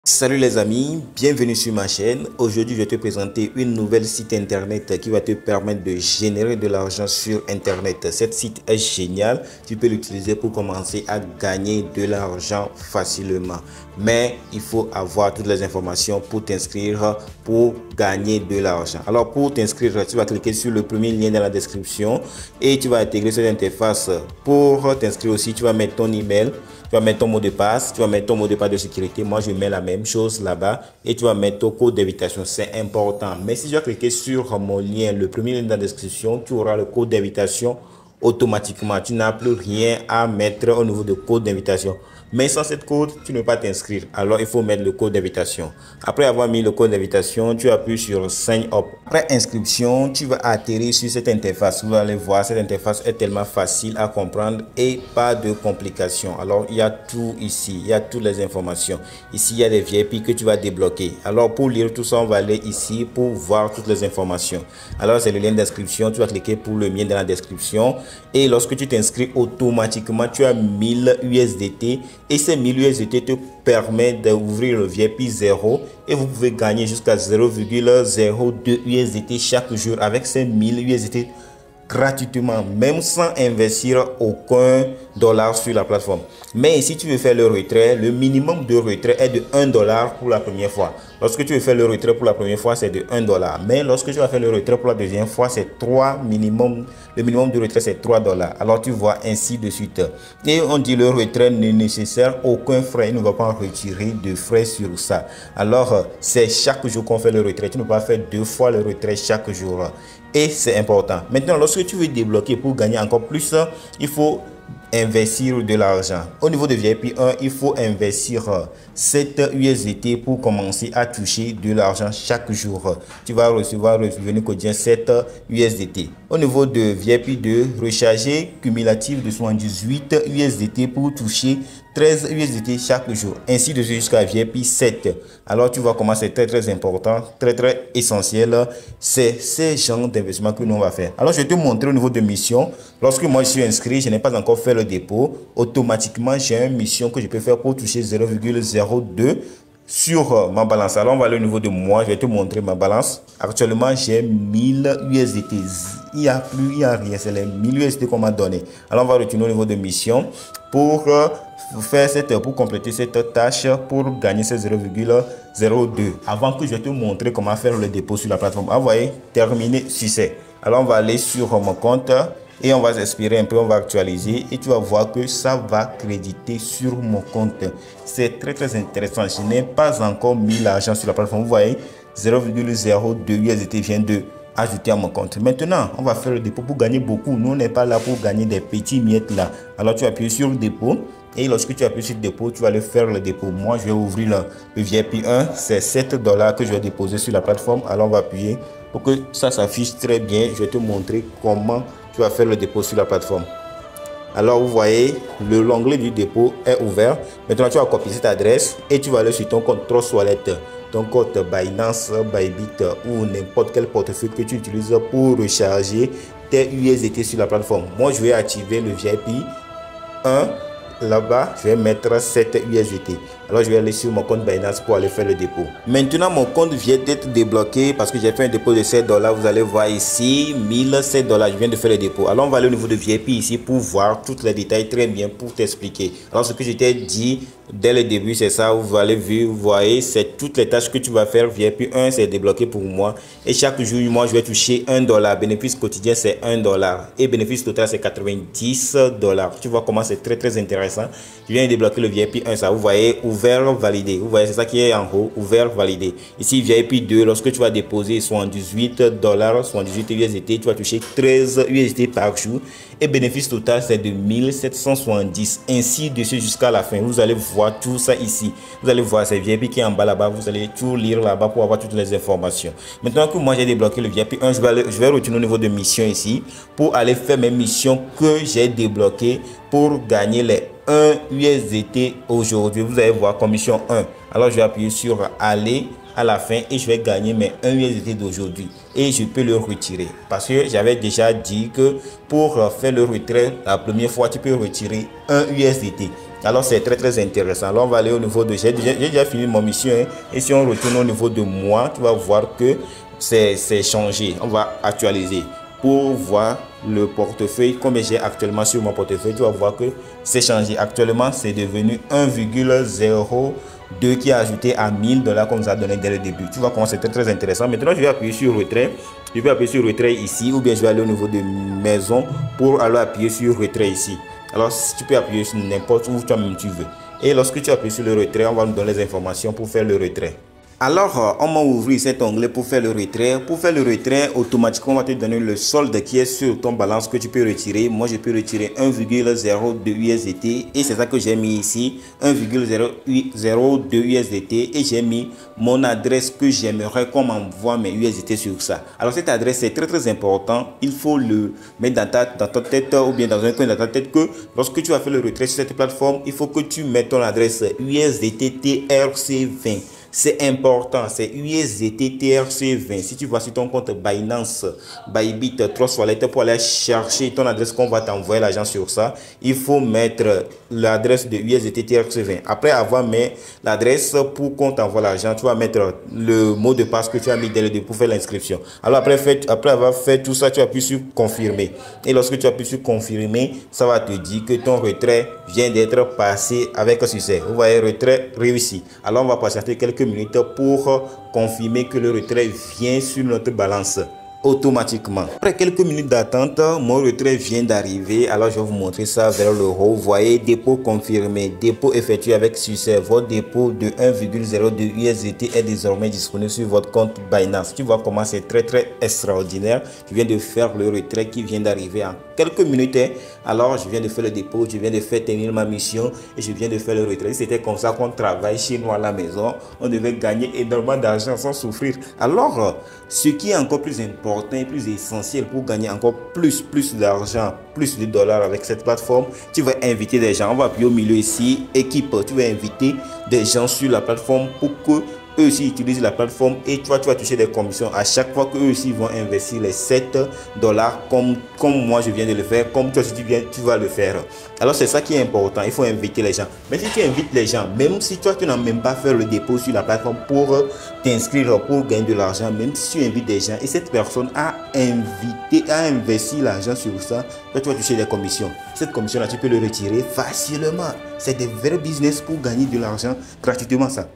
Salut les amis, bienvenue sur ma chaîne. Aujourd'hui, je vais te présenter une nouvelle site internet qui va te permettre de générer de l'argent sur internet. Cette site est géniale, tu peux l'utiliser pour commencer à gagner de l'argent facilement. Mais il faut avoir toutes les informations pour t'inscrire, pour gagner de l'argent. Alors pour t'inscrire, tu vas cliquer sur le premier lien dans la description et tu vas intégrer cette interface. Pour t'inscrire aussi, tu vas mettre ton email. Tu vas mettre ton mot de passe, tu vas mettre ton mot de passe de sécurité. Moi, je mets la même chose là-bas et tu vas mettre ton code d'invitation. C'est important. Mais si tu vas cliquer sur mon lien, le premier lien dans la description, tu auras le code d'invitation automatiquement. Tu n'as plus rien à mettre au niveau de code d'invitation. Mais sans cette code, tu ne peux pas t'inscrire. Alors, il faut mettre le code d'invitation. Après avoir mis le code d'invitation, tu appuies sur Sign Up. Après inscription, tu vas atterrir sur cette interface. Vous allez voir, cette interface est tellement facile à comprendre et pas de complications. Alors, il y a tout ici. Il y a toutes les informations. Ici, il y a des VIP que tu vas débloquer. Alors, pour lire tout ça, on va aller ici pour voir toutes les informations. Alors, c'est le lien d'inscription. Tu vas cliquer pour le lien dans la description. Et lorsque tu t'inscris, automatiquement, tu as 1000 USDT. Et ces 1000 USDT te permettent d'ouvrir le VIP 0 et vous pouvez gagner jusqu'à 0,02 USDT chaque jour avec ces 1000 USDT gratuitement, même sans investir aucun dollar sur la plateforme. Mais si tu veux faire le retrait, le minimum de retrait est de 1 dollar pour la première fois. Lorsque tu veux faire le retrait pour la première fois, c'est de 1 dollar. Mais lorsque tu vas faire le retrait pour la deuxième fois, c'est 3 minimum. Le minimum de retrait, c'est 3 dollars. Alors tu vois ainsi de suite. Et on dit le retrait ne nécessaire aucun frais. Il ne va pas retirer de frais sur ça. Alors, c'est chaque jour qu'on fait le retrait. Tu ne peux pas faire 2 fois le retrait chaque jour. Et c'est important. Maintenant, lorsque tu veux débloquer pour gagner encore plus, il faut investir de l'argent. Au niveau de VIP 1, il faut investir 7 USDT pour commencer à toucher de l'argent chaque jour. Tu vas recevoir le revenu quotidien 7 USDT. Au niveau de VIP 2, recharger cumulatif de 78 USDT pour toucher 13 USDT chaque jour, ainsi de suite jusqu'à VIP 7. Alors tu vois comment c'est très important, très essentiel. C'est ces genres d'investissement que nous on va faire. Alors je vais te montrer au niveau de mission. Lorsque moi je suis inscrit, je n'ai pas encore fait le dépôt. Automatiquement, j'ai une mission que je peux faire pour toucher 0,02 sur ma balance. Alors on va aller au niveau de moi, je vais te montrer ma balance. Actuellement, j'ai 1000 USDT. Il n'y a plus, il n'y a rien, c'est les 1000 USDT qu'on m'a donné. Alors on va retourner au niveau de mission pour pour compléter cette tâche pour gagner ces 0,02. Avant que je te montre comment faire le dépôt sur la plateforme. Vous voyez, terminé, succès. Alors on va aller sur mon compte et on va s'inspirer un peu, on va actualiser et tu vas voir que ça va créditer sur mon compte. C'est très intéressant. Je n'ai pas encore mis l'argent sur la plateforme. Vous voyez, 0,02 USDT vient de ajouter à mon compte. Maintenant, on va faire le dépôt pour gagner beaucoup. Nous, on n'est pas là pour gagner des petits miettes là. Alors, tu appuies sur le dépôt. Et lorsque tu appuies sur le dépôt, tu vas aller faire le dépôt. Moi, je vais ouvrir le VIP 1. C'est 7 dollars que je vais déposer sur la plateforme. Alors, on va appuyer pour que ça s'affiche très bien. Je vais te montrer comment tu vas faire le dépôt sur la plateforme. Alors, vous voyez, l'onglet du dépôt est ouvert. Maintenant, tu vas copier cette adresse et tu vas aller sur ton compte Trust Wallet, ton compte Binance, Bybit ou n'importe quel portefeuille que tu utilises pour recharger tes USDT sur la plateforme. Moi, je vais activer le VIP 1. Là-bas, je vais mettre 7 USDT. Alors, je vais aller sur mon compte Binance pour aller faire le dépôt. Maintenant, mon compte vient d'être débloqué parce que j'ai fait un dépôt de 7 dollars. Vous allez voir ici, 1007 dollars. Je viens de faire le dépôt. Alors, on va aller au niveau de VIP ici pour voir tous les détails très bien pour t'expliquer. Alors, ce que je t'ai dit dès le début, c'est ça. Vous allez voir, vous voyez, c'est toutes les tâches que tu vas faire. VIP 1, c'est débloqué pour moi. Et chaque jour, moi, je vais toucher 1 dollar. Bénéfice quotidien, c'est 1 dollar. Et bénéfice total, c'est 90 dollars. Tu vois comment c'est très intéressant. Je viens de débloquer le VIP 1, ça, vous voyez, ouvert, validé. Vous voyez, c'est ça qui est en haut, ouvert, validé. Ici, VIP 2, lorsque tu vas déposer 78 dollars, 78 USDT, tu vas toucher 13 USDT par jour. Et bénéfice total, c'est de 1770. Ainsi de suite jusqu'à la fin. Vous allez voir tout ça ici. Vous allez voir, c'est VIP qui est en bas là-bas. Vous allez tout lire là-bas pour avoir toutes les informations. Maintenant que moi, j'ai débloqué le VIP 1, je vais retourner au niveau de mission ici pour aller faire mes missions que j'ai débloquées pour gagner les 1 USDT aujourd'hui. Vous allez voir commission 1. Alors je vais appuyer sur aller à la fin et je vais gagner mes 1 USDT d'aujourd'hui et je peux le retirer parce que j'avais déjà dit que pour faire le retrait la première fois tu peux retirer 1 USDT Alors c'est très intéressant. Alors on va aller au niveau de... J'ai déjà fini mon mission, hein. Et si on retourne au niveau de moi, tu vas voir que c'est changé. On va actualiser pour voir le portefeuille. Comme j'ai actuellement sur mon portefeuille, tu vas voir que c'est changé. Actuellement, c'est devenu 1,02 qui est ajouté à 1000 $ qu'on nous a donné dès le début. Tu vois comment c'est très intéressant. Maintenant, je vais appuyer sur retrait. Je vais appuyer sur retrait ici, ou bien je vais aller au niveau de maison pour aller appuyer sur retrait ici. Alors, si tu peux appuyer sur n'importe où toi-même tu veux. Et lorsque tu appuies sur le retrait, on va nous donner les informations pour faire le retrait. Alors, on va ouvrir cet onglet pour faire le retrait. Pour faire le retrait, automatiquement, on va te donner le solde qui est sur ton balance que tu peux retirer. Moi, je peux retirer 1,02 USDT et c'est ça que j'ai mis ici, 1,002 USDT et j'ai mis mon adresse que j'aimerais qu'on m'envoie mes USDT sur ça. Alors, cette adresse est très important. Il faut le mettre dans ta tête ou bien dans un coin de ta tête que lorsque tu vas faire le retrait sur cette plateforme, il faut que tu mettes ton adresse USDT TRC20. C'est important, c'est USDT TRC20. Si tu vas sur ton compte Binance, Bybit, Trust Wallet pour aller chercher ton adresse qu'on va t'envoyer l'argent sur ça, il faut mettre l'adresse de USDT TRC20. Après avoir mis l'adresse pour qu'on t'envoie l'argent, tu vas mettre le mot de passe que tu as mis dès le début pour faire l'inscription. Alors après avoir fait tout ça, tu appuies sur confirmer. Et lorsque tu appuies sur confirmer, ça va te dire que ton retrait vient d'être passé avec succès. Vous voyez, retrait réussi. Alors on va patienter quelques minutes pour confirmer que le retrait vient sur notre balance automatiquement. Après quelques minutes d'attente, mon retrait vient d'arriver. Alors je vais vous montrer ça vers le haut. Vous voyez, dépôt confirmé, dépôt effectué avec succès. Votre dépôt de 1,02 USDT est désormais disponible sur votre compte Binance. Tu vois comment c'est très extraordinaire. Je viens de faire le retrait qui vient d'arriver en quelques minutes. Alors je viens de faire le dépôt, je viens de faire terminer ma mission et je viens de faire le retrait. C'était comme ça qu'on travaille chez nous à la maison. On devait gagner énormément d'argent sans souffrir. Alors ce qui est encore plus important et plus essentiel pour gagner encore plus d'argent, plus de dollars avec cette plateforme, tu vas inviter des gens. On va appuyer au milieu ici, équipe. Tu vas inviter des gens sur la plateforme pour que eux aussi utilisent la plateforme et toi tu vas toucher des commissions à chaque fois que eux aussi vont investir les 7 $ comme moi je viens de le faire, comme toi si tu vas le faire. Alors c'est ça qui est important, il faut inviter les gens. Mais si tu invites les gens, même si toi tu n'as même pas fait le dépôt sur la plateforme pour t'inscrire pour gagner de l'argent, même si tu invites des gens et cette personne a investi l'argent sur ça, toi tu vas toucher des commissions. Cette commission là tu peux le retirer facilement. C'est des vrais business pour gagner de l'argent gratuitement ça.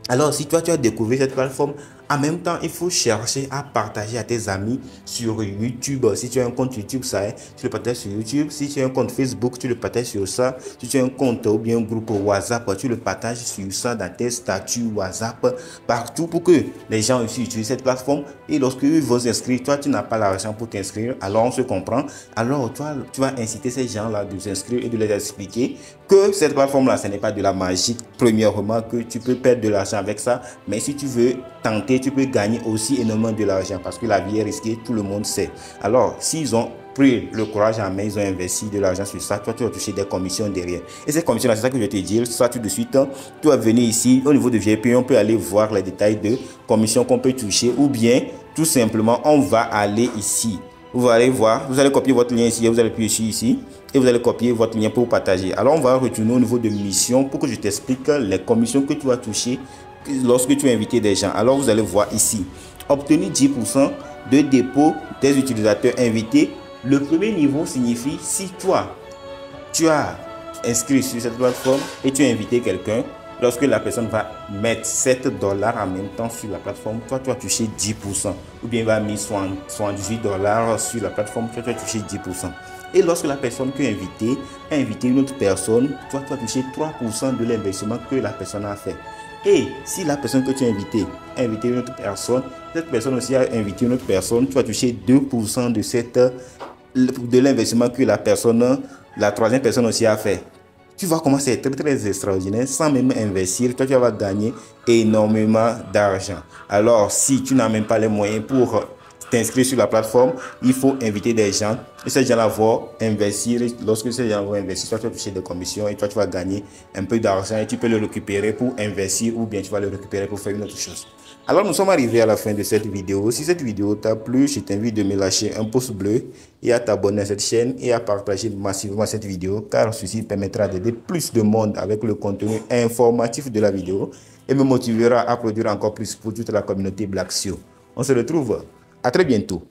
Alors, si toi, tu as découvert cette plateforme, en même temps, il faut chercher à partager à tes amis sur YouTube. Si tu as un compte YouTube, ça, tu le partages sur YouTube. Si tu as un compte Facebook, tu le partages sur ça. Si tu as un compte ou bien un groupe WhatsApp, tu le partages sur ça dans tes statuts WhatsApp, partout pour que les gens aussi utilisent cette plateforme. Et lorsque ils vont s'inscrire, toi, tu n'as pas l'argent pour t'inscrire. Alors, on se comprend. Alors, toi, tu vas inciter ces gens-là de s'inscrire et de les expliquer que cette plateforme-là, ce n'est pas de la magie. Premièrement, que tu peux perdre de l'argent avec ça. Mais si tu veux tenter, tu peux gagner aussi énormément de l'argent parce que la vie est risquée, tout le monde sait. Alors, s'ils ont pris le courage en main, ils ont investi de l'argent sur ça, toi, tu vas toucher des commissions derrière. Et ces commissions-là, c'est ça que je vais te dire. Ça, tout de suite, tu vas venir ici, au niveau de VIP, on peut aller voir les détails de commissions qu'on peut toucher ou bien, tout simplement, on va aller ici. Vous allez voir, vous allez copier votre lien ici, vous allez appuyer ici et vous allez copier votre lien pour partager. Alors, on va retourner au niveau de mission pour que je t'explique les commissions que tu vas toucher lorsque tu as invité des gens. Alors, vous allez voir ici, obtenir 10% de dépôt des utilisateurs invités. Le premier niveau signifie si toi, tu as inscrit sur cette plateforme et tu as invité quelqu'un, lorsque la personne va mettre 7 $ en même temps sur la plateforme, toi, tu vas toucher 10%. Ou bien il va mettre 78 $ sur la plateforme, toi, tu vas toucher 10%. Et lorsque la personne que invité a invité une autre personne, toi, tu vas toucher 3% de l'investissement que la personne a fait. Et si la personne que tu as invité a invité une autre personne, cette personne aussi a invité une autre personne, tu vas toucher 2% de l'investissement que la troisième personne aussi a fait. Tu vois comment c'est très extraordinaire. Sans même investir, toi tu vas gagner énormément d'argent. Alors si tu n'as même pas les moyens pour t'inscrire sur la plateforme, il faut inviter des gens et ces gens-là vont investir. Lorsque ces gens vont investir, toi tu vas toucher des commissions et toi tu vas gagner un peu d'argent et tu peux le récupérer pour investir ou bien tu vas le récupérer pour faire une autre chose. Alors nous sommes arrivés à la fin de cette vidéo. Si cette vidéo t'a plu, je t'invite de me lâcher un pouce bleu et à t'abonner à cette chaîne et à partager massivement cette vidéo car ceci permettra d'aider plus de monde avec le contenu informatif de la vidéo et me motivera à produire encore plus pour toute la communauté Black SEO. On se retrouve à très bientôt.